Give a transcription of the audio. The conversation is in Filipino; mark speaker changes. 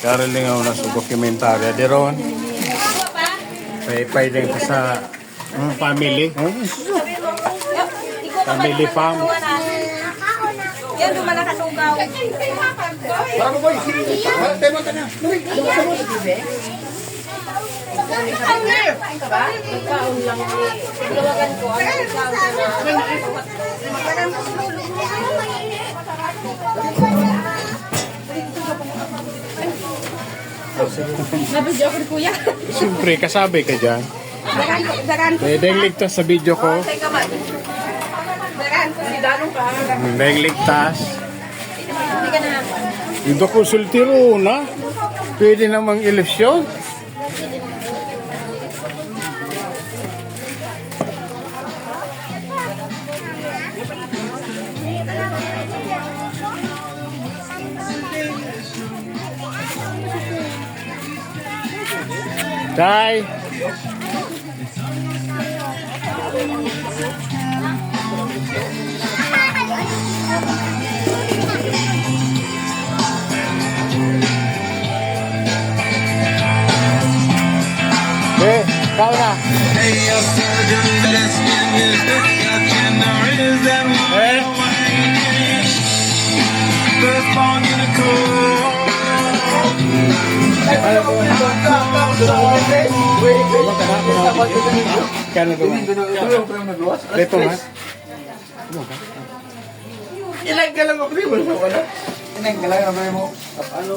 Speaker 1: Karaling ako na sa dokumentarya. Di ron. Pay din ka sa family. Family farm.
Speaker 2: Yan, duman na kasugaw.
Speaker 3: Para mo boy. Tema ka na.
Speaker 2: Kaon lang. Lawagan ko. Nabidyo ko ni kuya.
Speaker 1: Siyempre, kasabi ka dyan.
Speaker 2: Dagan ko.
Speaker 1: Pwede ligtas sa video ko.
Speaker 2: Dagan ko si Danong ka.
Speaker 1: Pwede ligtas.
Speaker 2: Hindi ka na.
Speaker 1: Ito ko sultiro na. Pwede namang ilusyon. Tay. Kau na. Kano ko? Ito ha?
Speaker 3: Ilang ka lang mo primo sa wala. Ilang ka lang mo. Ano?